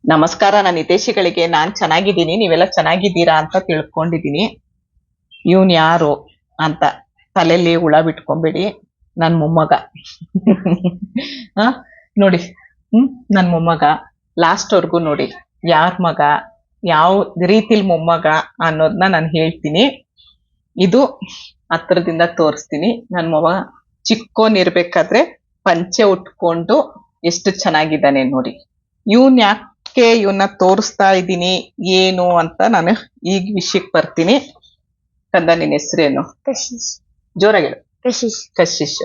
ನಮಸ್ಕಾರ. ನನ್ನ ಹಿತೈಷಿಗಳಿಗೆ ನಾನ್ ಚೆನ್ನಾಗಿದ್ದೀನಿ, ನೀವೆಲ್ಲ ಚೆನ್ನಾಗಿದ್ದೀರಾ ಅಂತ ತಿಳ್ಕೊಂಡಿದ್ದೀನಿ. ಇವನ್ ಯಾರು ಅಂತ ತಲೆಯಲ್ಲಿ ಹುಳ ಬಿಟ್ಕೊಂಬೇಡಿ. ನನ್ ಮೊಮ್ಮಗ. ಆ, ನೋಡಿ, ನನ್ ಮೊಮ್ಮಗ. ಲಾಸ್ಟ್ ವರ್ಗು ನೋಡಿ ಯಾರ್ ಮಗ, ಯಾವ ರೀತಿಲ್ ಮೊಮ್ಮಗ ಅನ್ನೋದನ್ನ ನಾನು ಹೇಳ್ತೀನಿ. ಇದು ಹತ್ರದಿಂದ ತೋರಿಸ್ತೀನಿ. ನನ್ ಮೊಮ್ಮ ಚಿಕ್ಕೋನಿರ್ಬೇಕಾದ್ರೆ ಪಂಚೆ ಉಟ್ಕೊಂಡು ಎಷ್ಟು ಚೆನ್ನಾಗಿದ್ದಾನೆ ನೋಡಿ. ಇವನ್ ಯಾಕೆ ಇವನ್ನ ತೋರಿಸ್ತಾ ಇದ್ದೀನಿ ಏನು ಅಂತ ನಾನು ಈಗ ವಿಷಯಕ್ಕೆ ಬರ್ತೀನಿ. ಕಂದ, ನಿನ್ ಹೆಸರೇನು? ಕಶಿಶ್. ಜೋರಾಗಿ ಹೇಳು. ಕಶಿಶ್. ಕಶಿಶ್.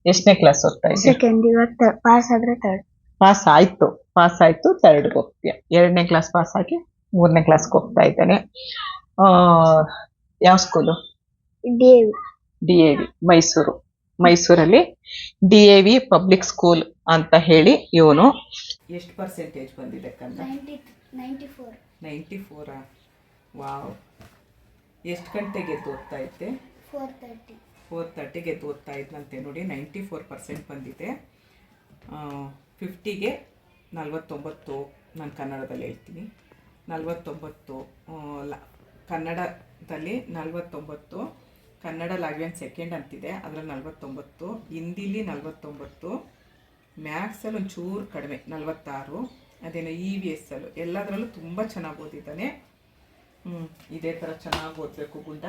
ಎಷ್ಟನೇ ಕ್ಲಾಸ್ ಓದ್ತಾ ಇದ್ದೀಯ? ಸೆಕೆಂಡ್. ಇವತ್ತು ಪಾಸ್ ಆದ್ರೆ ಥರ್ಡ್. ಪಾಸ್ ಆಯ್ತು, ಥರ್ಡ್ಗೆ ಹೋಗ್ತೀಯ. 2ನೇ ಕ್ಲಾಸ್ ಪಾಸ್ ಆಗಿ 3ನೇ ಕ್ಲಾಸ್ಗೆ ಹೋಗ್ತಾ ಇದ್ದಾನೆ. ಯಾವ ಸ್ಕೂಲು? DAV ಮೈಸೂರಲ್ಲಿ DAV ಪಬ್ಲಿಕ್ ಸ್ಕೂಲ್ ಅಂತ ಹೇಳಿ. ಇವನು ಎಷ್ಟು ಪರ್ಸೆಂಟೇಜ್ ಬಂದಿದೆ ಕಂದ? 94. ವಾವ್. ಎಷ್ಟು ಗಂಟೆಗೆ ಎದ್ದು ಓದ್ತಾ ಇದ್ದೆ? 4:30ಗೆ ಎದ್ದು ಓದ್ತಾ ಇದ್ದಂತೆ ನೋಡಿ. 94% ಬಂದಿದೆ. 50ಗೆ 49. ನಾನು ಕನ್ನಡದಲ್ಲಿ ಹೇಳ್ತೀನಿ. 49 ಕನ್ನಡದಲ್ಲಿ 49, ಕನ್ನಡ ಲ್ಯಾಂಗ್ವೇಜ್ ಸೆಕೆಂಡ್ ಅಂತಿದೆ, ಅದರಲ್ಲಿ 49, ಹಿಂದಿಲಿ 49, ಮ್ಯಾಥ್ಸಲ್ಲಿ ಒಂಚೂರು ಕಡಿಮೆ 46, ಅದೇನೋ EVS ಅಲ್ಲೂ ಎಲ್ಲದರಲ್ಲೂ ತುಂಬ ಚೆನ್ನಾಗಿ ಓದಿದ್ದಾನೆ. ಇದೇ ಥರ ಚೆನ್ನಾಗಿ ಓದಬೇಕು ಗುಂಡ.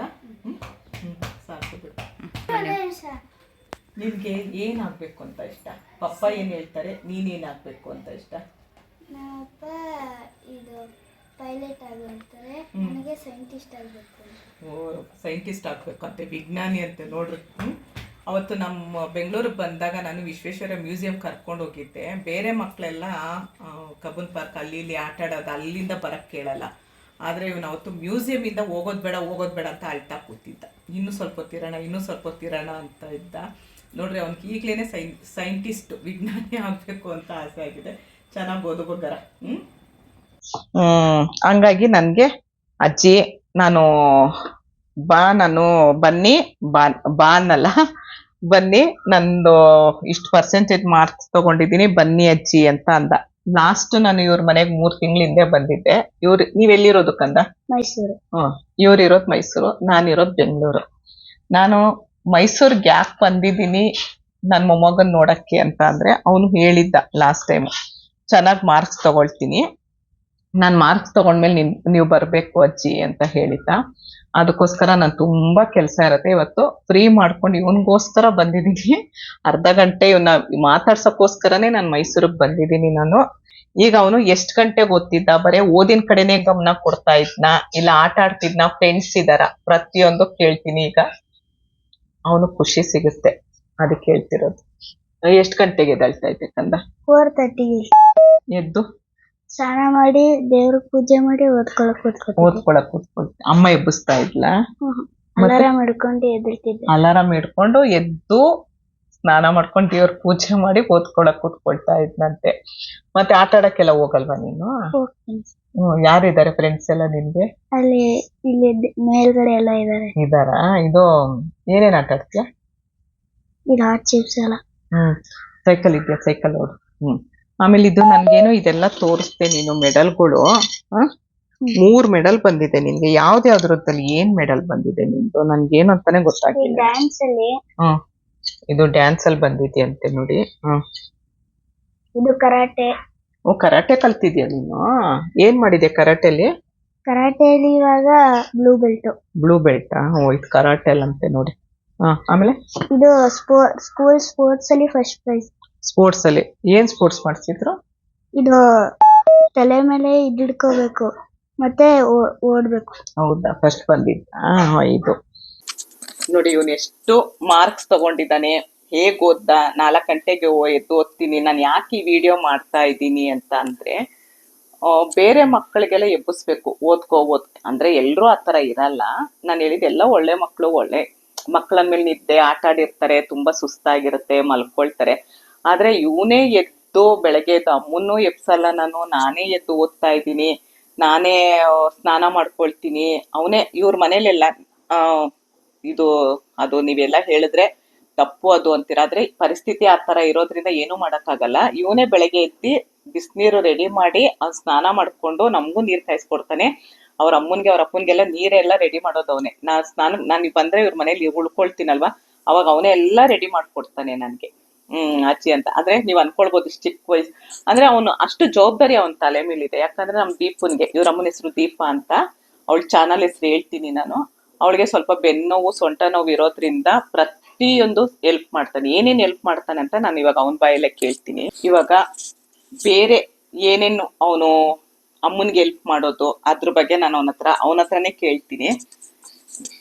ಸಾಕು ಬಿಡು. ನಿನಗೆ ಏನಾಗಬೇಕು ಅಂತ ಇಷ್ಟ? ಪಪ್ಪ ಏನು ಹೇಳ್ತಾರೆ, ನೀನೇನಾಗಬೇಕು ಅಂತ ಇಷ್ಟ? ನಮ್ಮಪ್ಪ ಇದು ಪೈಲಟ್ ಆಗಿ ಹೇಳ್ತಾರೆ, ನನಗೆ ಸೈಂಟಿಸ್ಟ್ ಆಗಬೇಕು. ಸೈಂಟಿಸ್ಟ್ ಆಗಬೇಕು ಅಂತೆ, ವಿಜ್ಞಾನಿ ಅಂತೆ ನೋಡ್ರಿ. ಅವತ್ತು ನಮ್ಮ ಬೆಂಗಳೂರಿಗೆ ಬಂದಾಗ ನಾನು ವಿಶ್ವೇಶ್ವರ ಮ್ಯೂಸಿಯಂ ಕರ್ಕೊಂಡು ಹೋಗಿದ್ದೆ. ಬೇರೆ ಮಕ್ಕಳೆಲ್ಲ ಕಬ್ಬನ್ ಪಾರ್ಕ್ ಅಲ್ಲಿ ಇಲ್ಲಿ ಆಟ ಆಡೋದು, ಅಲ್ಲಿಂದ ಬರೋಕ್ಕೆ ಕೇಳಲ್ಲ. ಆದರೆ ಇವನು ಅವತ್ತು ಮ್ಯೂಸಿಯಮಿಂದ ಹೋಗೋದು ಬೇಡ ಅಂತ ಅಳ್ತಾ ಕೂತಿದ್ದ. ಇನ್ನೂ ಸ್ವಲ್ಪ ಹೊತ್ತಿರೋಣ ಅಂತ ಇದ್ದ. ನೋಡ್ರಿ, ಅವ್ನಿಗೆ ಈಗಲೇ ಸೈಂಟಿಸ್ಟ್ ವಿಜ್ಞಾನಿ ಆಗಬೇಕು ಅಂತ ಆಸೆ ಆಗಿದೆ. ಚೆನ್ನಾಗಿ ಓದೋಗೋಗರ. ಹಂಗಾಗಿ ನನಗೆ ಅಜ್ಜಿ ನಾನು ಬನ್ನಿ ನಂದು ಇಷ್ಟು ಪರ್ಸೆಂಟೇಜ್ ಮಾರ್ಕ್ಸ್ ತಗೊಂಡಿದ್ದೀನಿ, ಬನ್ನಿ ಅಜ್ಜಿ ಅಂತ ಅಂದ. ಲಾಸ್ಟ್ ನಾನು ಇವ್ರ ಮನೆಗೆ 3 ತಿಂಗಳ ಹಿಂದೆ ಬಂದಿದ್ದೆ. ನೀವೆಲ್ಲಿರೋದು ಕಂದ? ಮೈಸೂರು. ಇವ್ರು ಇರೋದು ಮೈಸೂರು, ನಾನಿರೋದು ಬೆಂಗಳೂರು. ನಾನು ಮೈಸೂರ್ಗೆ ಯಾಕೆ ಬಂದಿದ್ದೀನಿ ನನ್ನ ಮೊಮ್ಮಗನ್ ನೋಡಕ್ಕೆ ಅಂತ ಅಂದ್ರೆ, ಅವನು ಹೇಳಿದ್ದ ಲಾಸ್ಟ್ ಟೈಮ್ ಚೆನ್ನಾಗಿ ಮಾರ್ಕ್ಸ್ ತಗೊಳ್ತೀನಿ, ನಾನು ಮಾರ್ಕ್ಸ್ ತಗೊಂಡ್ಮೇಲೆ ನೀವು ಬರಬೇಕು ಅಜ್ಜಿ ಅಂತ ಹೇಳಿದ್ದ. ಅದಕ್ಕೋಸ್ಕರ ನಾನು ತುಂಬಾ ಕೆಲಸ ಇರುತ್ತೆ. ಇವತ್ತು ಫ್ರೀ ಮಾಡ್ಕೊಂಡು ಇವನಿಗೋಸ್ಕರ ಬಂದಿದ್ದೀನಿ. ಅರ್ಧ ಗಂಟೆ ಇವನ್ನ ಮಾತಾಡ್ಸಕ್ಕೋಸ್ಕರನೇ ನಾನು ಮೈಸೂರಿಗೆ ಬಂದಿದ್ದೀನಿ ನಾನು. ಈಗ ಅವನು ಎಷ್ಟು ಗಂಟೆಗೆ ಓದ್ತಿದ್ದ? ಬರೀ ಓದಿನ ಕಡೆನೇ ಗಮನ ಕೊಡ್ತಾ ಇದ್ನ, ಇಲ್ಲ ಆಟ ಆಡ್ತಿದ್ನ, ಫ್ರೆಂಡ್ಸ್ ಇದಾರ, ಪ್ರತಿಯೊಂದು ಕೇಳ್ತೀನಿ. ಈಗ ಅವನು ಖುಷಿ ಸಿಗುತ್ತೆ, ಅದಕ್ಕೆ ಹೇಳ್ತಿರೋದು. ಎಷ್ಟು ಗಂಟೆಗೆ ಎದ್ದೇಳ್ತಾ ಇದ್ದೆ ಕಂದ? 4:30 ಎದ್ದು ಸ್ನಾನ ಮಾಡಿ ದೇವ್ರ ಪೂಜೆ ಮಾಡಿ ಓದ್ಕೊಳಕ್ ಕೂತ್ಕೊಳ್ತಿ. ಅಮ್ಮ ಎಬ್ಬಿಸ್ತಾ ಇದ್ಲ? ಅಲಾರಾಮ್ ಹಿಡ್ಕೊಂಡು ಎದ್ದಿರ್ತಿದ್ದೆ. ಅಲಾರಾಮ್ ಹಿಡ್ಕೊಂಡು ಎದ್ದು ಸ್ನಾನ ಮಾಡ್ಕೊಂಡು ದೇವ್ರ ಪೂಜೆ ಮಾಡಿ ಓದ್ಕೊಳಕ್ ಕೂತ್ಕೊಳ್ತಾ ಇದ್ನಂತೆ. ಮತ್ತೆ ಆಟ ಆಡಕ್ಕೆಲ್ಲ ಹೋಗಲ್ವಾ ನೀನು? ಯಾರಿದ್ದಾರೆ ಫ್ರೆಂಡ್ಸ್ ಎಲ್ಲ ನಿನ್ಗೆ? ಅಲ್ಲಿ ಇಲ್ಲಿ ಮೇಲ್ಗಡೆ ಎಲ್ಲ ಇದಾರ. ಇದು ಏನೇನ್ ಆಟ ಆಡ್ತೀಯ? ಇದು ಹಾಟ್ ಚಿಪ್ಸ್ ಎಲ್ಲ. ಸೈಕಲ್ ಇದೆಯಾ? ಸೈಕಲ್ ಓಡು. ಆಮೇಲೆ ಇದು ನನ್ಗೇನು ಇದೆಲ್ಲ ತೋರಿಸ್ದೆ ನೀನು, ಮೆಡಲ್ಗಳು. 3 ಮೆಡಲ್ ಬಂದಿದೆ ನಿನ್ಗೆ. ಯಾವ್ದ್ಯಾವ್ದ್ರಲ್ಲಿ ಏನ್ ಮೆಡಲ್ ಬಂದಿದೆ ನಿಂದು? ನನ್ಗೇನು ಅಂತಾನೆ ಗೊತ್ತಾಗಿಲ್ಲ. ಡ್ಯಾನ್ಸ್ ಅಲ್ಲಿ. ಇದು ಡ್ಯಾನ್ಸ್ ಅಲ್ಲಿ ಬಂದಿದ್ಯಂತೆ ನೋಡಿ. ಇದು ಕರಾಟೆ. ಕರಾಟೆ ಕಲ್ತಿದ್ಯಾ ನೀನು? ಏನ್ ಮಾಡಿದೆ ಕರಾಟೆಲಿ? ಕರಾಟೆಯಲ್ಲಿ ಇವಾಗ ಬ್ಲೂ ಬೆಲ್ಟ್. ಇದು ಕರಾಟೆ ಅಂತೆ ನೋಡಿ. ಆಮೇಲೆ ಇದು ಸ್ಕೂಲ್ ಸ್ಪೋರ್ಟ್ಸ್ ಅಲ್ಲಿ ಫಸ್ಟ್ ಪ್ರೈಸ್. ಸ್ಪೋರ್ಟ್ಸ್ ಅಲ್ಲಿ ಏನ್ ಸ್ಪೋರ್ಟ್ಸ್ ಮಾಡಿಸಿದ್ರು? ಇದು ತಲೆ ಮೇಲೆ ಇದಿಡ್ಕೋಬೇಕು ಮತ್ತೆ ಓಡ್ಬೇಕು. ಹೌದಾ, ಫಸ್ಟ್ ಬಂದಿದ್ದ. ಇದು ನೋಡಿ, ಇವನು ಎಷ್ಟು ಮಾರ್ಕ್ಸ್ ತಗೊಂಡಿದ್ದಾನೆ, ಹೇಗ್ ಓದ್ದ. 4 ಗಂಟೆಗೆ ಎದ್ದು ಓದ್ತೀನಿ. ನಾನು ಯಾಕೆ ಈ ವಿಡಿಯೋ ಮಾಡ್ತಾ ಇದ್ದೀನಿ ಅಂತ ಅಂದ್ರೆ, ಬೇರೆ ಮಕ್ಕಳಿಗೆಲ್ಲ ಎಬ್ಬಿಸ್ಬೇಕು, ಓದ್ಕೋ ಅಂದ್ರೆ ಎಲ್ರೂ ಆತರ ಇರಲ್ಲ. ನಾನು ಹೇಳಿದ ಎಲ್ಲ ಒಳ್ಳೆ ಮಕ್ಕಳ ಮೇಲೆ ನಿದ್ದೆ, ಆಟ ಆಡಿರ್ತಾರೆ, ತುಂಬಾ ಸುಸ್ತಾಗಿರುತ್ತೆ, ಮಲ್ಕೊಳ್ತಾರೆ. ಆದ್ರೆ ಇವನೇ ಎದ್ದು ಬೆಳಗ್ಗೆ ಅಮ್ಮನ್ನೂ ಎಬ್ಸಲ್ಲ, ನಾನೇ ಎದ್ದು ಓದ್ತಾ ಇದ್ದೀನಿ, ನಾನೇ ಸ್ನಾನ ಮಾಡ್ಕೊಳ್ತೀನಿ. ಅವನೇ ಇವ್ರ ಮನೇಲೆಲ್ಲ ಅದು ನೀವೆಲ್ಲ ಹೇಳಿದ್ರೆ ತಪ್ಪು ಅದು ಅಂತೀರ. ಆದ್ರೆ ಪರಿಸ್ಥಿತಿ ಆ ತರ ಇರೋದ್ರಿಂದ ಏನು ಮಾಡಕ್ಕಾಗಲ್ಲ. ಇವನೇ ಬೆಳಗ್ಗೆ ಎದ್ದು ಬಿಸಿನೀರು ರೆಡಿ ಮಾಡಿ ಅವ್ನು ಸ್ನಾನ ಮಾಡ್ಕೊಂಡು ನಮಗೂ ನೀರು ಕಾಯಿಸ್ಕೊಡ್ತಾನೆ. ಅವ್ರ ಅಮ್ಮನ್ಗೆ ಅವ್ರ ಅಪ್ಪನ್ಗೆಲ್ಲ ನೀರೆಲ್ಲ ರೆಡಿ ಮಾಡೋದು ಅವನೇ. ನಾನು ಬಂದ್ರೆ ಇವ್ರ ಮನೇಲಿ ಉಳ್ಕೊಳ್ತೀನಲ್ವಾ, ಅವಾಗ ಅವನೇ ಎಲ್ಲ ರೆಡಿ ಮಾಡ್ಕೊಡ್ತಾನೆ ನನ್ಗೆ. ಅಜ್ಜಿ ಅಂತ. ಆದ್ರೆ ನೀವ್ ಅನ್ಕೊಳ್ಬೋದು ಇಷ್ಟು ಚಿಕ್ಕ ವಯಸ್ಸು ಅಂದ್ರೆ ಅವನು ಅಷ್ಟು ಜವಾಬ್ದಾರಿ ಅವನ ತಲೆ ಮೇಲಿದೆ. ಯಾಕಂದ್ರೆ ನಮ್ ದೀಪನ್ಗೆ, ಇವ್ರ ಅಮ್ಮನ ಹೆಸರು ದೀಪ ಅಂತ, ಅವಳ ಚಾನಲ್ ಹೆಸರು ಹೇಳ್ತೀನಿ ನಾನು. ಅವಳಿಗೆ ಸ್ವಲ್ಪ ಬೆನ್ನೋವು ಸೊಂಟ ನೋವು ಇರೋದ್ರಿಂದ ಪ್ರತಿಯೊಂದು ಹೆಲ್ಪ್ ಮಾಡ್ತಾನೆ. ಏನೇನ್ ಹೆಲ್ಪ್ ಮಾಡ್ತಾನೆ ಅಂತ ನಾನು ಇವಾಗ ಅವನ ಬಾಯಲ್ಲೇ ಕೇಳ್ತೀನಿ. ಇವಾಗ ಬೇರೆ ಏನೇನು ಅವನು ಅಮ್ಮನ್ಗೆ ಹೆಲ್ಪ್ ಮಾಡೋದು ಅದ್ರ ಬಗ್ಗೆ ನಾನು ಅವನ ಹತ್ರನೇ ಕೇಳ್ತೀನಿ.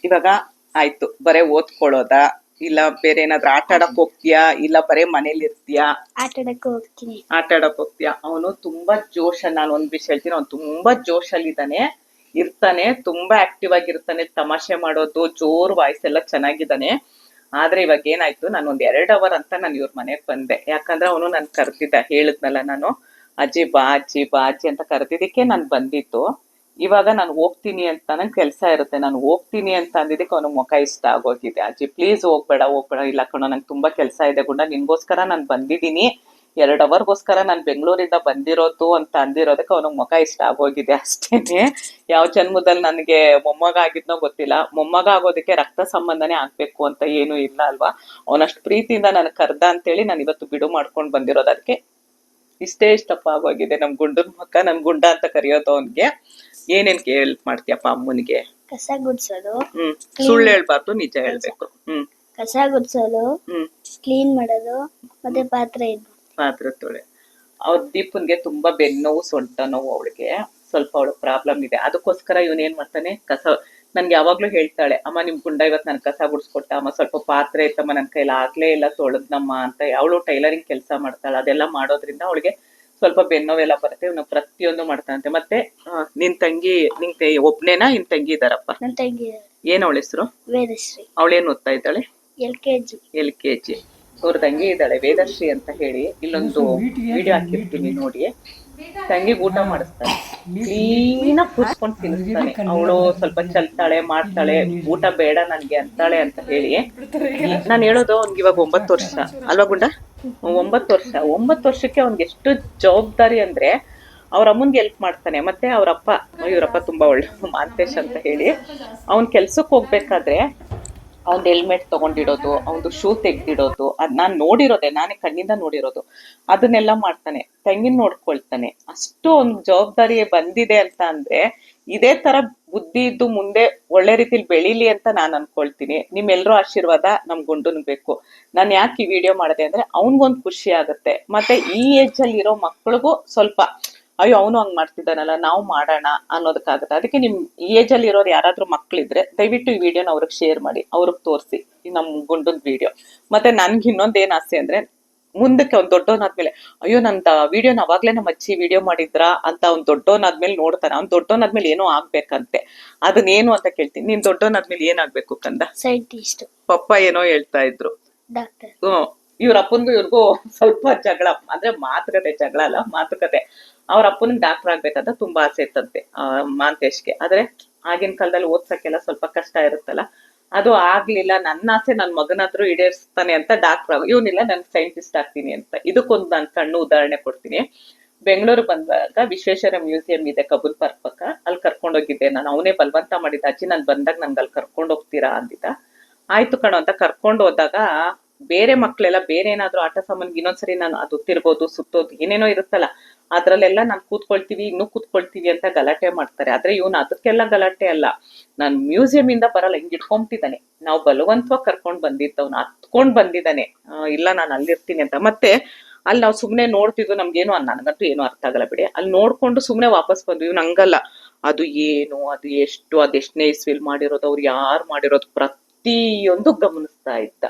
ಇವಾಗ ಆಯ್ತು, ಬರೇ ಓದ್ಕೊಳ್ಳೋದಾ, ಇಲ್ಲ ಬೇರೆ ಏನಾದ್ರು ಆಟ ಆಡಕ್ ಹೋಗ್ತೀಯಾ, ಇಲ್ಲ ಬರೇ ಮನೇಲಿ ಇರ್ತೀಯಾ? ಆಟ ಆಡಕ್ ಹೋಗ್ತೀಯಾ? ಅವನು ತುಂಬಾ ಜೋಶಲ್ಲಿ, ನಾನು ಒಂದ್ ವಿಷಯ ಹೇಳ್ತೀನಿ, ಅವ್ನು ತುಂಬಾ ಜೋಶಲ್ಲಿ ಇರ್ತಾನೆ, ತುಂಬಾ ಆಕ್ಟಿವ್ ಆಗಿರ್ತಾನೆ, ತಮಾಷೆ ಮಾಡೋದು, ಜೋರ್ ವಾಯ್ಸ್ ಎಲ್ಲ ಚೆನ್ನಾಗಿದ್ದಾನೆ. ಆದ್ರೆ ಇವಾಗ ಏನಾಯ್ತು, ನಾನು ಒಂದ್ 2 ಅವರ್ ಅಂತ ನಾನು ಇವ್ರ ಮನೆಗ್ ಬಂದೆ. ಯಾಕಂದ್ರೆ ಅವನು ನನ್ ಕರ್ದಿದ್ದ, ಹೇಳಿದ್ನಲ್ಲ ನಾನು, ಅಜ್ಜಿ ಬಾ ಅಜ್ಜಿ ಬಾ ಅಜ್ಜಿ ಅಂತ ಕರ್ದಿದ್ದಕ್ಕೆ ನಾನು ಬಂದಿತ್ತು. ಇವಾಗ ನಾನು ಹೋಗ್ತೀನಿ ಅಂತ, ನಂಗೆ ಕೆಲಸ ಇರುತ್ತೆ, ನಾನು ಹೋಗ್ತೀನಿ ಅಂತ ಅಂದಿದ್ದಕ್ಕೆ ಅವನು ಮುಖ ಇಷ್ಟ ಆಗೋಗಿದೆ. ಅಜ್ಜಿ ಪ್ಲೀಸ್ ಹೋಗ್ಬೇಡ. ಇಲ್ಲ ಕಣೋ, ನಂಗೆ ತುಂಬಾ ಕೆಲಸ ಇದೆ ಗುಂಡ, ನಿನ್ಗೋಸ್ಕರ ನಾನು ಬಂದಿದ್ದೀನಿ, 2 ಅವರ್ಗೋಸ್ಕರ ನಾನು ಬೆಂಗಳೂರಿಂದ ಬಂದಿರೋದು ಅಂತ ಅಂದಿರೋದಕ್ಕೆ ಅವನಿಗೆ ಮುಖ ಇಷ್ಟ ಆಗೋಗಿದೆ ಅಷ್ಟೇನೆ. ಯಾವ ಜನ್ಮದಲ್ಲಿ ನನಗೆ ಮೊಮ್ಮಗ ಆಗಿದ್ನೋ ಗೊತ್ತಿಲ್ಲ, ಮೊಮ್ಮಗ ಆಗೋದಕ್ಕೆ ರಕ್ತ ಸಂಬಂಧನೇ ಆಗ್ಬೇಕು ಅಂತ ಏನು ಇಲ್ಲ ಅಲ್ವಾ. ಅವನಷ್ಟು ಪ್ರೀತಿಯಿಂದ ನನಗೆ ಕರ್ದ ಅಂತೇಳಿ ನಾನು ಇವತ್ತು ಬಿಡು ಮಾಡ್ಕೊಂಡು ಬಂದಿರೋದು. ಅದಕ್ಕೆ ಇಷ್ಟಪ್ಪ ಆಗೋಗಿದೆ ನಮ್ ಗುಂಡನ್ ಮಕ್ಕ, ನನ್ ಗುಂಡ ಅಂತ ಕರೆಯೋದು ಅವನ್ಗೆ. ಏನೇನ್ ಹೆಲ್ಪ್ ಮಾಡ್ತೀಯಪ್ಪ ಅಮ್ಮನಿಗೆ? ಕಸ ಗುಡ್ಸೋದು. ಸುಳ್ಳು ಹೇಳ್ಬಾರ್ದು, ನಿಜ ಹೇಳ್ಬೇಕು. ಕಸ ಗುಡ್ಸೋದು, ಕ್ಲೀನ್ ಮಾಡೋದು, ಮತ್ತೆ ಪಾತ್ರೆ ತೊಳೆ. ಅವ್ರ ದೀಪನ್ಗೆ ತುಂಬಾ ಬೆನ್ನೋವು ಸೊಂಟ ನೋವು, ಅವಳಿಗೆ ಸ್ವಲ್ಪ ಅವಳಿಗೆ ಪ್ರಾಬ್ಲಮ್ ಇದೆ. ಅದಕ್ಕೋಸ್ಕರ ಇವನ್ ಏನ್ ಮಾಡ್ತಾನೆ, ನನ್ಗೆ ಯಾವಾಗ್ಲೂ ಹೇಳ್ತಾಳೆ, ಅಮ್ಮ ನಿಮ್ ಗುಂಡ ಇವತ್ ನನ್ ಕಸ ಗುಡ್ಸ್ಕೊಟ್ಟ ಅಮ್ಮ, ಸ್ವಲ್ಪ ಪಾತ್ರೆ ಇತ್ತಮ್ಮ, ನನ್ ಕೈಲಿ ಆಗ್ಲೇ ಇಲ್ಲ ತೊಳೆದ್ನಮ್ಮ ಅಂತ. ಅವಳು ಟೈಲರಿಂಗ್ ಕೆಲಸ ಮಾಡ್ತಾಳೆ, ಅದೆಲ್ಲ ಮಾಡೋದ್ರಿಂದ ಅವಳಿಗೆ ಸ್ವಲ್ಪ ಬೆನ್ನೋವೆಲ್ಲ ಬರುತ್ತೆ. ಇವನು ಪ್ರತಿಯೊಂದು ಮಾಡ್ತಾನಂತೆ. ಮತ್ತೆ ನಿನ್ ತಂಗಿ ಒಬ್ನೇನಾ, ನಿನ್ ತಂಗಿ ಇದಾರಪ್ಪ? ಏನ್ ಅವಳ ಹೆಸರು? ವೇದಶ್ರೀ. ಅವಳೇನ್ ಓದ್ತಾ ಇದ್ದಾಳೆ? LKG. ಅವ್ರ ತಂಗಿ ಇದ್ದಾಳೆ ವೇದಶ್ರೀ ಅಂತ ಹೇಳಿ. ಇಲ್ಲೊಂದು ವಿಡಿಯೋ ಹಾಕಿರ್ತೀನಿ ನೋಡಿ. ತಂಗಿಗೆ ಊಟ ಮಾಡಿಸ್ತಾನೆ, ಕ್ಲೀನಾಗಿ ಕೂರ್ಸ್ಕೊಂಡು ತಿನ್ನಿಸ್ತಾನೆ. ಅವಳು ಸ್ವಲ್ಪ ಚಲ್ತಾಳೆ, ಮಾಡ್ತಾಳೆ, ಊಟ ಬೇಡ ನನ್ಗೆ ಅಂತಾಳೆ ಅಂತ ಹೇಳಿ. ನಾನು ಹೇಳೋದು ಅವ್ನಿಗೆ ಇವಾಗ 9 ವರ್ಷ ಅಲ್ವಾ ಗುಂಡ? 9 ವರ್ಷಕ್ಕೆ ಅವ್ನಿಗೆ ಎಷ್ಟು ಜವಾಬ್ದಾರಿ ಅಂದ್ರೆ ಅವ್ರ ಅಮ್ಮನ್ಗೆ ಹೆಲ್ಪ್ ಮಾಡ್ತಾನೆ. ಮತ್ತೆ ಇವರಪ್ಪ ತುಂಬಾ ಒಳ್ಳೆ ಮಾಂತೇಶ್ ಅಂತ ಹೇಳಿ, ಅವ್ನ್ ಕೆಲ್ಸಕ್ಕೆ ಹೋಗ್ಬೇಕಾದ್ರೆ ಅವ್ನ್ ಹೆಲ್ಮೆಟ್ ತಗೊಂಡಿಡೋದು, ಅವ್ನ್ದು ಶೂ ತೆಗ್ದಿಡೋದು, ಅದ್ ನಾನ್ ನೋಡಿರೋದೆ, ನಾನೇ ಕಣ್ಣಿಂದ ನೋಡಿರೋದು. ಅದನ್ನೆಲ್ಲ ಮಾಡ್ತಾನೆ, ತಂಗಿನ ನೋಡ್ಕೊಳ್ತಾನೆ. ಅಷ್ಟು ಅವ್ನ್ ಜವಾಬ್ದಾರಿ ಬಂದಿದೆ ಅಂತ ಅಂದ್ರೆ ಇದೇ ತರ ಬುದ್ಧಿ ಇದ್ದು ಮುಂದೆ ಒಳ್ಳೆ ರೀತಿಲಿ ಬೆಳೀಲಿ ಅಂತ ನಾನ್ ಅನ್ಕೊಳ್ತೀನಿ. ನಿಮ್ಮೆಲ್ಲರೂ ಆಶೀರ್ವಾದ ನಮ್ ಗುಂಡನ್ ಬೇಕು. ನಾನ್ ಯಾಕೆ ಈ ವಿಡಿಯೋ ಮಾಡಿದೆ ಅಂದ್ರೆ ಅವ್ನ್ಗೊಂದ್ ಖುಷಿ ಆಗುತ್ತೆ. ಮತ್ತೆ ಈ ಏಜ್ ಅಲ್ಲಿ ಇರೋ ಮಕ್ಳಿಗೂ ಸ್ವಲ್ಪ ಅಯ್ಯೋ ಅವನು ಹಂಗ್ ಮಾಡ್ತಿದ್ದಾನಲ್ಲ, ನಾವು ಮಾಡೋಣ ಅನ್ನೋದಕ್ಕಾಗುತ್ತೆ. ಅದಕ್ಕೆ ನಿಮ್ ಈ ಏಜ್ ಅಲ್ಲಿ ಇರೋರು ಯಾರಾದ್ರೂ ಮಕ್ಳಿದ್ರೆ ದಯವಿಟ್ಟು ಈ ವಿಡಿಯೋನ ಅವ್ರಿಗೆ ಶೇರ್ ಮಾಡಿ, ಅವ್ರಿಗೆ ತೋರಿಸಿ ನಮ್ ಗುಂಡನ್ ವಿಡಿಯೋ. ಮತ್ತೆ ನನ್ಗೆ ಇನ್ನೊಂದೇನ್ ಆಸೆ ಅಂದ್ರೆ, ಮುಂದಕ್ಕೆ ಅವ್ನ್ ದೊಡ್ಡವನಾದ್ಮೇಲೆ ಅಯ್ಯೋ ನಂದ ವಿಡಿಯೋನ ಅವಾಗ್ಲೇ ನಮ್ಮ ಅಜ್ಜಿ ವಿಡಿಯೋ ಮಾಡಿದ್ರ ಅಂತ ಅವ್ನ್ ದೊಡ್ಡವನಾದ್ಮೇಲೆ ನೋಡ್ತಾನೆ. ಅವ್ನ್ ದೊಡ್ಡವನಾದ್ಮೇಲೆ ಏನೋ ಆಗ್ಬೇಕಂತೆ. ಅದನ್ನೇನು ಅಂತ ಕೇಳ್ತೀನಿ. ನೀನ್ ದೊಡ್ಡವನಾದ್ಮೇಲೆ ಏನಾಗ್ಬೇಕು ಕಂದ? ಸೈಂಟಿಸ್ಟ್. ಪಪ್ಪ ಏನೋ ಹೇಳ್ತಾ ಇದ್ರು, ಡಾಕ್ಟರ್. ಇವ್ರ ಅಪ್ಪನ್ಗೂ ಇವ್ರಿಗೂ ಸ್ವಲ್ಪ ಜಗಳ, ಅಂದ್ರೆ ಮಾತುಕತೆ, ಜಗಳ ಅಲ್ಲ ಮಾತುಕತೆ. ಅವ್ರ ಅಪ್ಪನಿಗೆ ಡಾಕ್ಟರ್ ಆಗ್ಬೇಕಂತ ತುಂಬಾ ಆಸೆ ಇತ್ತಂತೆ ಮಾಂತೇಶ್ಗೆ. ಆದ್ರೆ ಆಗಿನ ಕಾಲದಲ್ಲಿ ಓದ್ಸಕ್ಕೆಲ್ಲ ಸ್ವಲ್ಪ ಕಷ್ಟ ಇರುತ್ತಲ್ಲ, ಅದು ಆಗ್ಲಿಲ್ಲ. ನನ್ನ ಆಸೆ ನನ್ ಮಗನಾದ್ರೂ ಈಡೇರಿಸ್ತಾನೆ ಅಂತ ಡಾಕ್ಟರ್ ಇವನಿಲ್ಲ, ನನ್ ಸೈಂಟಿಸ್ಟ್ ಆಗ್ತೀನಿ ಅಂತ. ಇದಕ್ಕೊಂದು ನಾನು ಸಣ್ಣ ಉದಾಹರಣೆ ಕೊಡ್ತೀನಿ. ಬೆಂಗಳೂರು ಬಂದಾಗ ವಿಶ್ವೇಶ್ವರ ಮ್ಯೂಸಿಯಂ ಇದೆ ಕಬ್ಬನ್ ಪಾರ್ಕ್ ಪಕ್ಕ, ಅಲ್ಲಿ ಕರ್ಕೊಂಡೋಗಿದ್ದೆ ನಾನು. ಅವನೇ ಬಲವಂತ ಮಾಡಿದ, ಅಜ್ಜಿ ನಾನ್ ಬಂದಾಗ ನನ್ಗೆ ಅಲ್ಲಿ ಕರ್ಕೊಂಡ್ ಹೋಗ್ತೀರಾ ಅಂದಿದ್ದ. ಆಯ್ತು ಕಣೋ ಅಂತ ಕರ್ಕೊಂಡು ಹೋದಾಗ ಬೇರೆ ಮಕ್ಳೆಲ್ಲ ಬೇರೆ ಏನಾದ್ರು ಆಟ ಸಾಮಾನ್ಗೆ ಇನ್ನೊಂದ್ಸರಿ ನಾನು ಅದು ತಿರ್ಗೋದು, ಸುತ್ತೋದು, ಏನೇನೋ ಇರುತ್ತಲ್ಲ, ಅದ್ರಲ್ಲೆಲ್ಲ ನಾನ್ ಕೂತ್ಕೊಳ್ತೀವಿ, ಇನ್ನೂ ಕೂತ್ಕೊಳ್ತೀವಿ ಅಂತ ಗಲಾಟೆ ಮಾಡ್ತಾರೆ. ಆದ್ರೆ ಇವನು ಅದಕ್ಕೆಲ್ಲ ಗಲಾಟೆ ಅಲ್ಲ, ನಾನ್ ಮ್ಯೂಸಿಯಂ ಇಂದ ಬರಲ್ಲ, ಹಿಂಗ್ ಇಟ್ಕೊಂಬಿಟ್ಟಿದ್ದಾನೆ. ನಾವು ಬಲವಂತವಾಗಿ ಕರ್ಕೊಂಡ್ ಬಂದಿದ್ದವ್ನು ಹತ್ಕೊಂಡ್ ಬಂದಿದ್ದಾನೆ, ಇಲ್ಲ ನಾನು ಅಲ್ಲಿರ್ತೀನಿ ಅಂತ. ಮತ್ತೆ ಅಲ್ಲಿ ನಾವು ಸುಮ್ನೆ ನೋಡ್ತಿದ್ವು, ನಮ್ಗೇನು ನನಗಂತೂ ಏನು ಅರ್ಥ ಆಗಲ್ಲ ಬಿಡಿ. ಅಲ್ಲಿ ನೋಡ್ಕೊಂಡು ಸುಮ್ನೆ ವಾಪಸ್ ಬಂದ್ವಿ. ಇವ್ನು ಹಂಗಲ್ಲ, ಅದು ಏನು, ಅದು ಎಷ್ಟು, ಅದೆಷ್ಟನೇ ಇಸ್ವಿಲ್ ಮಾಡಿರೋದು, ಅವ್ರು ಯಾರು ಮಾಡಿರೋದು ಪ್ರತಿಯೊಂದು ಗಮನಿಸ್ತಾ ಇದ್ದ.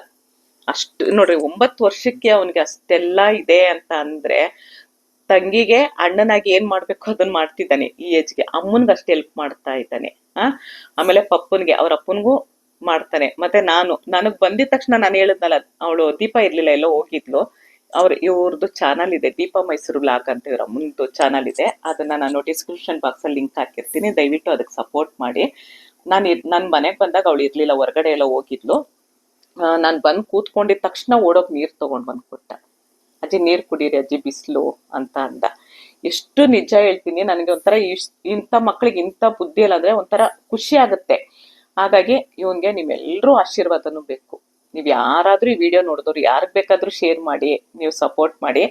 ಅಷ್ಟು ನೋಡ್ರಿ, 9 ವರ್ಷಕ್ಕೆ ಅವನಿಗೆ ಅಷ್ಟೆಲ್ಲ ಇದೆ ಅಂತ ಅಂದ್ರೆ, ತಂಗಿಗೆ ಅಣ್ಣನಾಗಿ ಏನ್ ಮಾಡ್ಬೇಕು ಅದನ್ನ ಮಾಡ್ತಿದ್ದಾನೆ ಈ ಏಜ್ಗೆ. ಅಮ್ಮನ್ಗೆ ಅಷ್ಟು ಹೆಲ್ಪ್ ಮಾಡ್ತಾ ಇದ್ದಾನೆ. ಆಮೇಲೆ ಪಪ್ಪನ್ಗೆ, ಅವ್ರ ಅಪ್ಪನ್ಗೂ ಮಾಡ್ತಾನೆ. ಮತ್ತೆ ನನಗ್ ಬಂದಿದ ತಕ್ಷಣ ನಾನು ಹೇಳಿದ್ನಲ್ಲ, ಅವಳು ದೀಪ ಇರ್ಲಿಲ್ಲ, ಎಲ್ಲೋ ಹೋಗಿದ್ಲು. ಇವ್ರದ್ದು ಚಾನಲ್ ಇದೆ, ದೀಪ ಮೈಸೂರು ವ್ಲಾಗ್ ಅಂತ, ಇವ್ರ ಅಮ್ಮಂದು ಚಾನಲ್ ಇದೆ. ಅದನ್ನ ನಾನು ಡಿಸ್ಕ್ರಿಪ್ಷನ್ ಬಾಕ್ಸ್ ಅಲ್ಲಿ ಲಿಂಕ್ ಹಾಕಿರ್ತೀನಿ, ದಯವಿಟ್ಟು ಅದಕ್ಕೆ ಸಪೋರ್ಟ್ ಮಾಡಿ. ನನ್ ಮನೆಗ್ ಬಂದಾಗ ಅವಳು ಇರ್ಲಿಲ್ಲ, ಹೊರಗಡೆ ಎಲ್ಲ ಹೋಗಿದ್ಲು. ನಾನ್ ಬಂದ್ ಕೂತ್ಕೊಂಡಿದ ತಕ್ಷಣ ಓಡೋಗ್ ನೀರ್ ತಗೊಂಡ್ ಬಂದ್ ಕೊಟ್ಟ. ಅಜ್ಜಿ ನೀರ್ ಕುಡೀರಿ ಅಜ್ಜಿ, ಬಿಸ್ಲು ಅಂತ ಅಂದ. ಎಷ್ಟು ನಿಜ ಹೇಳ್ತೀನಿ, ನನಗೆ ಒಂಥರ ಇಂಥ ಮಕ್ಳಿಗೆ ಇಂಥ ಬುದ್ಧಿ ಇಲ್ಲ ಅಂದ್ರೆ ಒಂಥರ ಖುಷಿ ಆಗುತ್ತೆ. ಹಾಗಾಗಿ ಇವನ್ಗೆ ನಿಮ್ಮೆಲ್ಲರೂ ಆಶೀರ್ವಾದನೂ ಬೇಕು. ನೀವ್ ಯಾರಾದ್ರೂ ಈ ವಿಡಿಯೋ ನೋಡಿದವ್ರು ಯಾರಿಗ್ ಬೇಕಾದ್ರೂ ಶೇರ್ ಮಾಡಿ, ನೀವು ಸಪೋರ್ಟ್ ಮಾಡಿ.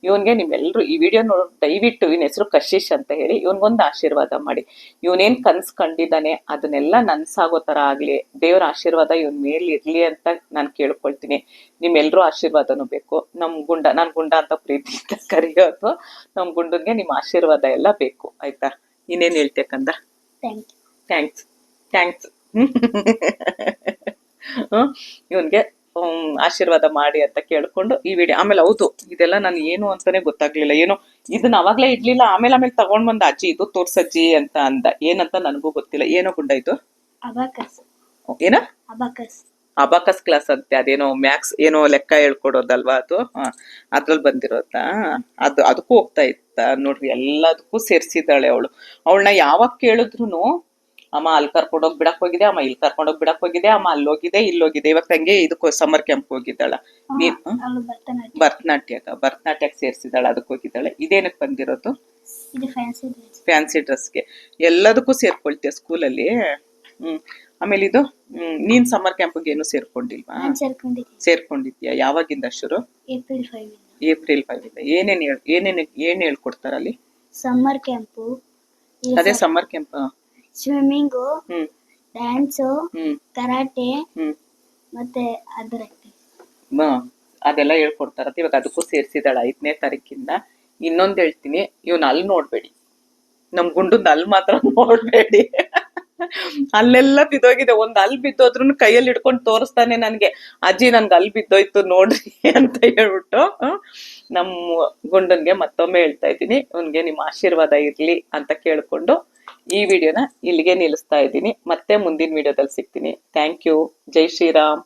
ಇವನ್ಗೆ ನಿಮ್ಮೆಲ್ಲರೂ ಈ ವಿಡಿಯೋ ನೋಡ್ ದಯವಿಟ್ಟು ಇವನ್ ಹೆಸರು ಕಶಿಶ್ ಅಂತ ಹೇಳಿ ಇವನ್ಗೊಂದು ಆಶೀರ್ವಾದ ಮಾಡಿ. ಇವನೇನ್ ಕನ್ಸ್ ಕಂಡಿದ್ದಾನೆ ಅದನ್ನೆಲ್ಲ ನನ್ಸಾಗೋ ತರ ಆಗ್ಲಿ, ದೇವ್ರ ಆಶೀರ್ವಾದ ಇವನ್ ಮೇಲ್ ಇರ್ಲಿ ಅಂತ ನಾನು ಕೇಳ್ಕೊಳ್ತೀನಿ. ನಿಮ್ಮೆಲ್ಲರೂ ಆಶೀರ್ವಾದನೂ ಬೇಕು. ನಮ್ ನಾನ್ ಗುಂಡ ಅಂತ ಪ್ರೀತಿಯಿಂದ ಕರೆಯೋದು, ನಮ್ ಗುಂಡನ್ಗೆ ನಿಮ್ ಆಶೀರ್ವಾದ ಎಲ್ಲ ಬೇಕು, ಆಯ್ತಾ? ಇನ್ನೇನ್ ಹೇಳ್ತೇಕಂದ? Thank you. Thanks thanks. ಇವನ್ಗೆ ಆಶೀರ್ವಾದ ಮಾಡಿ ಅಂತ ಕೇಳ್ಕೊಂಡು ಈ ವಿಡಿಯೋ ಆಮೇಲೆ, ಹೌದು ಇದೆಲ್ಲ ನಾನು ಏನು ಅಂತಾನೆ ಗೊತ್ತಾಗ್ಲಿಲ್ಲ, ಏನೋ ಇದನ್ನ ಅವಾಗ್ಲೇ ಇಡ್ಲಿಲ್ಲ, ಆಮೇಲೆ ತಗೊಂಡ್ ಬಂದ ಅಜ್ಜಿ ಇದು ತೋರ್ಸಜ್ಜಿ ಅಂತ ಅಂದ. ಏನಂತ ನನಗೂ ಗೊತ್ತಿಲ್ಲ. ಏನೋ ಗುಂಡ ಇದು? ಅಬಾಕಸ್. ಏನ? ಅಬಾಕಸ್. ಅಬಾಕಸ್ ಕ್ಲಾಸ್ ಅಂತೆ. ಅದೇನೋ ಮ್ಯಾಕ್ಸ್ ಏನೋ ಲೆಕ್ಕ ಹೇಳ್ಕೊಡೋದಲ್ವಾ ಅದು? ಅದ್ರಲ್ಲಿ ಬಂದಿರೋದಾ? ಅದಕ್ಕೂ ಹೋಗ್ತಾ ಇತ್ತ ನೋಡ್ರಿ, ಎಲ್ಲದಕ್ಕೂ ಸೇರ್ಸಿದ್ದಾಳೆ ಅವಳು. ಅವಳನ್ನ ಯಾವಾಗ ಕೇಳಿದ್ರು ಅಮ್ಮ ಅಲ್ಲಿ ಕರ್ಕೊಂಡೋಗಿ ಬಿಡಕ್ ಹೋಗಿದೆ, ಅಮ್ಮ ಇಲ್ಲಿ ಕರ್ಕೊಂಡೋಗಿ ಬಿಡಕ್ ಹೋಗಿದೆ, ಅಮ್ಮ ಅಲ್ಲೋಗಿದೆ ಇಲ್ಲೋಗಿದೆ. ಇವಾಗ ತಂಗೆ ಇದಕ್ಕೂ ಸಮ್ಮರ್ ಕ್ಯಾಂಪ್ ಹೋಗಿದ್ದಾಳ. ನೀನ್ ಭರತನಾಟ್ಯಕ್ಕೆ ಸೇರ್ಸಿದಾಳ, ಅದಕ್ಕೆ ಹೋಗಿದ್ದಾಳೆ. ಇದೇನಕ್ಕೆ ಬಂದಿರೋದು? ಫ್ಯಾನ್ಸಿ ಡ್ರೆಸ್ಗೆ. ಎಲ್ಲದಕ್ಕೂ ಸೇರ್ಕೊಳ್ತೀಯ ಸ್ಕೂಲಲ್ಲಿ? ಆಮೇಲೆ ಇದು ನೀನ್ ಸಮ್ಮರ್ ಕ್ಯಾಂಪ್ಗೆ ಏನು ಸೇರ್ಕೊಂಡಿಲ್ವಾ? ಸೇರ್ಕೊಂಡಿದ್ಯಾ? ಯಾವಾಗಿಂದ ಶುರು? ಏಪ್ರಿಲ್ 5 ಇಂದ. ಏನ್ ಹೇಳ್ಕೊಡ್ತಾರ ಅಲ್ಲಿ? Summer camp. ಅದೇ summer camp. Swimming, dance, karate, ಮತ್ತೆ ಅದೆಲ್ಲ ಹೇಳ್ಕೊಡ್ತಾರ. ಇವಾಗ ಅದಕ್ಕೂ ಸೇರ್ಸಿದಾಳ 5ನೇ ತಾರೀಕಿಂದ. ಇನ್ನೊಂದ್ ಹೇಳ್ತೀನಿ, ಇವ್ನ ಅಲ್ಲಿ ನೋಡ್ಬೇಡಿ, ನಮ್ ಗುಂಡದ್ ಅಲ್ಲಿ ಮಾತ್ರ ನೋಡ್ಬೇಡಿ. ಅಲ್ಲೆಲ್ಲ ಬಿದ್ದೋಗಿದೆ. ಒಂದ್ ಅಲ್ಲಿ ಬಿದ್ದೋದ್ರು ಕೈಯಲ್ಲಿ ಹಿಡ್ಕೊಂಡು ತೋರಿಸ್ತಾನೆ ನನ್ಗೆ, ಅಜ್ಜಿ ನನ್ಗೆ ಅಲ್ಲಿ ಬಿದ್ದೋಯ್ತು ನೋಡ್ರಿ ಅಂತ ಹೇಳ್ಬಿಟ್ಟು. ನಮ್ ಗುಂಡನ್ಗೆ ಮತ್ತೊಮ್ಮೆ ಹೇಳ್ತಾ ಇದ್ದೀನಿ, ಅವನ್ಗೆ ನಿಮ್ಮ ಆಶೀರ್ವಾದ ಇರ್ಲಿ ಅಂತ ಕೇಳ್ಕೊಂಡು ಈ ವಿಡಿಯೋನ ಇಲ್ಲಿಗೆ ನಿಲ್ಲಿಸ್ತಾ ಇದ್ದೀನಿ. ಮತ್ತೆ ಮುಂದಿನ ವಿಡಿಯೋದಲ್ಲಿ ಸಿಗ್ತೀನಿ. Thank you. ಜೈ ಶ್ರೀರಾಮ್.